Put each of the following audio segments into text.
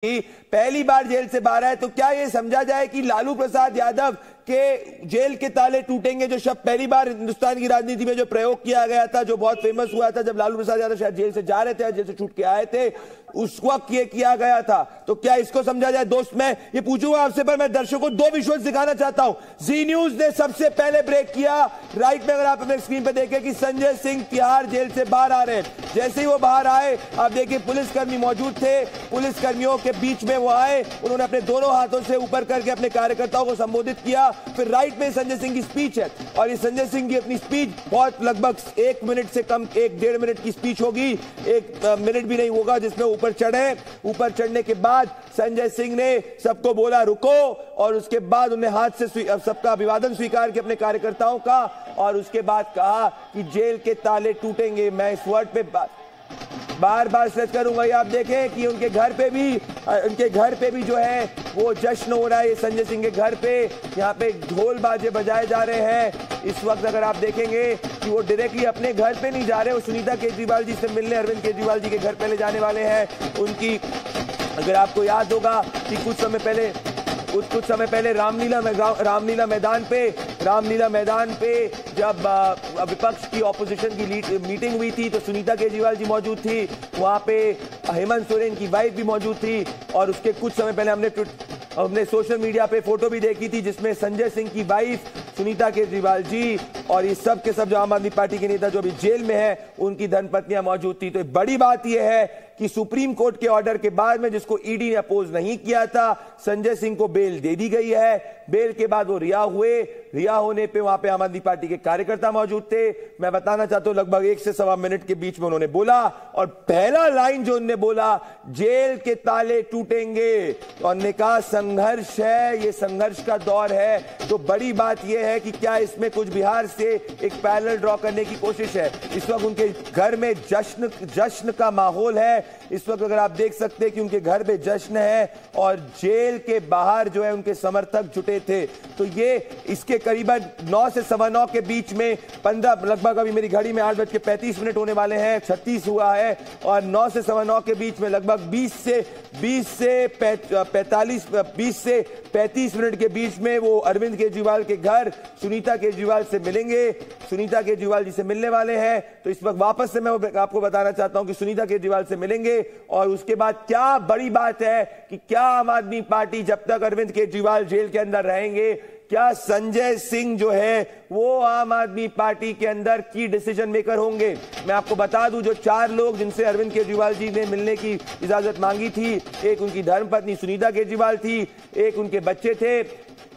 पहली बार जेल से बाहर आए तो क्या यह समझा जाए कि लालू प्रसाद यादव के जेल के ताले टूटेंगे? जो शब्द पहली बार हिंदुस्तान की राजनीति में जो प्रयोग किया गया था, जो बहुत फेमस हुआ था जब लालू प्रसाद यादव शायद जेल से जा रहे थे, जेल से छूट के आए थे, उस वक्त ये किया गया था। तो क्या इसको समझा जाए? दोस्त मैं ये पूछूंगा आपसे, पर मैं दर्शकों को दो विजुअल्स दिखाना चाहता हूं। जी न्यूज ने सबसे पहले ब्रेक किया। राइट में अगर आप अपने स्क्रीन पर देखें कि संजय सिंह तिहाड़ जेल से बाहर आ रहे हैं। जैसे ही वो बाहर आए, आप देखिए पुलिसकर्मी मौजूद थे, पुलिसकर्मियों के बीच में वो आए, उन्होंने अपने दोनों हाथों से ऊपर करके अपने कार्यकर्ताओं को संबोधित किया। फिर राइट में संजय सिंह की स्पीच है, और ये संजय सिंह की अपनी स्पीच बहुत लगभग 1 मिनट से कम, 1-1.5 मिनट की स्पीच होगी, 1 मिनट भी नहीं होगा, जिसमें ऊपर चढ़े। ऊपर चढ़ने के बाद संजय सिंह ने सबको बोला रुको, और उसके बाद उन्हें हाथ से सबका अभिवादन स्वीकार किया अपने कार्यकर्ताओं का, और उसके बाद कहा कि जेल के ताले टूटेंगे। मैं इस वर्ड पे बार बार स्ट्रेस करूंगा। ये आप देखें कि उनके घर पे भी जो है वो जश्न हो रहा है। ये संजय सिंह के घर पे यहाँ पे ढोल बाजे बजाए जा रहे हैं। इस वक्त अगर आप देखेंगे कि वो डायरेक्टली अपने घर पे नहीं जा रहे, वो सुनीता केजरीवाल जी से मिलने अरविंद केजरीवाल जी के घर पहले जाने वाले हैं। उनकी, अगर आपको याद होगा कि कुछ समय पहले रामलीला मैदान पे जब विपक्ष की ऑपोजिशन की मीटिंग हुई थी, तो सुनीता केजरीवाल जी मौजूद थी वहां पे, हेमंत सोरेन की वाइफ भी मौजूद थी, और उसके कुछ समय पहले हमने सोशल मीडिया पे फोटो भी देखी थी जिसमें संजय सिंह की वाइफ सुनीता केजरीवाल जी और ये सब के सब जो आम आदमी पार्टी के नेता जो अभी जेल में है, उनकी धर्मपत्नियां मौजूद थी। तो बड़ी बात यह है कि सुप्रीम कोर्ट के ऑर्डर के बाद में, जिसको ईडी ने अपोज नहीं किया था, संजय सिंह को बेल दे दी गई है। बेल के बाद वो रिहा हुए। रिहा होने पे वहां पे आम आदमी पार्टी के कार्यकर्ता मौजूद थे। मैं बताना चाहता हूं लगभग 1 से सवा मिनट के बीच में उन्होंने बोला, और पहला लाइन जो उन्होंने बोला, जेल के ताले टूटेंगे, और उन्होंने कहा संघर्ष है, ये संघर्ष का दौर है। तो बड़ी बात यह है कि क्या इसमें कुछ बिहार से एक पैरेलल ड्रॉ करने की कोशिश है? इस वक्त उनके घर में जश्न का माहौल है। इस वक्त अगर आप देख सकते हैं कि उनके घर पे जश्न है, और जेल के बाहर जो है उनके समर्थक जुटे थे। तो ये इसके करीबन 9 से 9:15 के बीच में 15 लगभग, अभी मेरी घड़ी में 8:35 होने वाले हैं, 36 हुआ है, और 9 से 9:15 के बीच में लगभग 20 से 35 मिनट के बीच में वो अरविंद केजरीवाल के घर सुनीता केजरीवाल से मिलेंगे, सुनीता केजरीवाल जी से मिलने वाले हैं। तो इस वक्त वापस से मैं आपको बताना चाहता हूं कि सुनीता केजरीवाल से मिलेंगे, और उसके बाद क्या बड़ी बात है कि क्या आम आदमी पार्टी जब तक अरविंद केजरीवाल जेल के अंदर रहेंगे, क्या संजय सिंह जो है वो आम आदमी पार्टी के अंदर की डिसीजन मेकर होंगे? मैं आपको बता दूं, जो 4 लोग जिनसे अरविंद केजरीवाल जी ने मिलने की इजाजत मांगी थी, एक उनकी धर्मपत्नी सुनीता केजरीवाल थी, एक उनके बच्चे थे,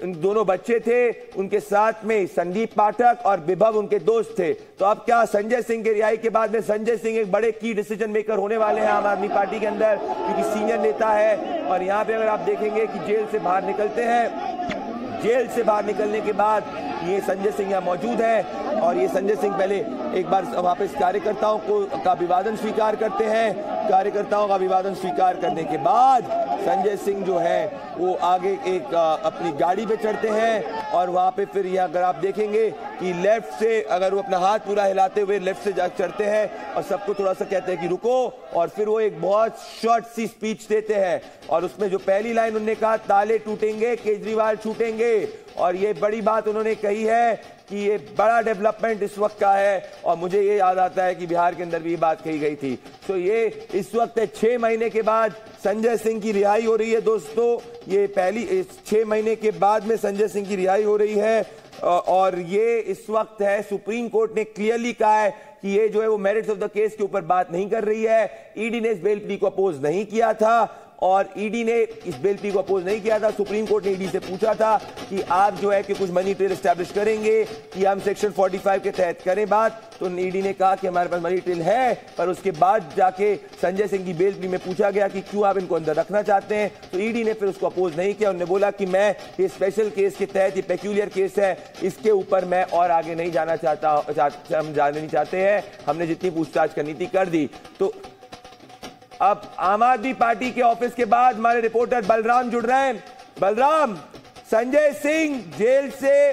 दोनों बच्चे थे, उनके साथ में संदीप पाठक और विभव उनके दोस्त थे। तो अब क्या संजय सिंह के रिहाई के बाद में संजय सिंह एक बड़े की डिसीजन मेकर होने वाले हैं आम आदमी पार्टी के अंदर, क्योंकि सीनियर नेता है। और यहाँ पे अगर आप देखेंगे कि जेल से बाहर निकलते हैं, जेल से बाहर निकलने के बाद ये संजय सिंह यहाँ मौजूद है, और ये संजय सिंह पहले एक बार वापस कार्यकर्ताओं का अभिवादन स्वीकार करते हैं। कार्यकर्ताओं का अभिवादन स्वीकार करने के बाद संजय सिंह जो है वो आगे एक अपनी गाड़ी पे चढ़ते हैं, और वहां पे फिर यहाँ अगर आप देखेंगे कि लेफ्ट से अगर वो अपना हाथ पूरा हिलाते हुए लेफ्ट से जाकर चढ़ते हैं, और सबको थोड़ा सा कहते हैं कि रुको, और फिर वो एक बहुत शॉर्ट सी स्पीच देते हैं, और उसमें जो पहली लाइन उन्होंने कहा, ताले टूटेंगे केजरीवाल छूटेंगे। और ये बड़ी बात उन्होंने कही है कि ये बड़ा डेवलपमेंट इस वक्त का है, और मुझे ये याद आता है कि बिहार के अंदर भी ये बात कही गई थी। तो ये इस वक्त 6 महीने के बाद संजय सिंह की रिहाई हो रही है दोस्तों। ये पहली 6 महीने के बाद में संजय सिंह की रिहाई हो रही है, और ये इस वक्त है, सुप्रीम कोर्ट ने क्लियरली कहा है कि ये जो है वो मेरिट्स ऑफ द केस के ऊपर बात नहीं कर रही है। ईडी ने इस बेल प्ली को अपोज नहीं किया था, और ईडी ने इस बेल प्ली को अपोज नहीं किया था। सुप्रीम कोर्ट ने ईडी से पूछा था कि आप जो है कि कुछ मनी ट्रेल एस्टैब्लिश करेंगे कि हम सेक्शन 45 के तहत करें बात, तो ईडी ने कहा कि हमारे पास मनी ट्रेल है। पर उसके बाद जाके संजय सिंह की बेल प्ली में पूछा गया कि क्यों आप इनको अंदर रखना चाहते हैं, तो ईडी ने फिर उसको अपोज नहीं किया। उन्होंने बोला कि मैं ये स्पेशल केस के तहत, ये पेक्यूलियर केस है, इसके ऊपर मैं और आगे नहीं जाना चाहता, हम जाने नहीं चाहते हैं, हमने जितनी पूछताछ करनी थी कर दी। तो अब आम आदमी पार्टी के ऑफिस के बाद हमारे रिपोर्टर बलराम जुड़ रहे हैं। बलराम, संजय सिंह जेल से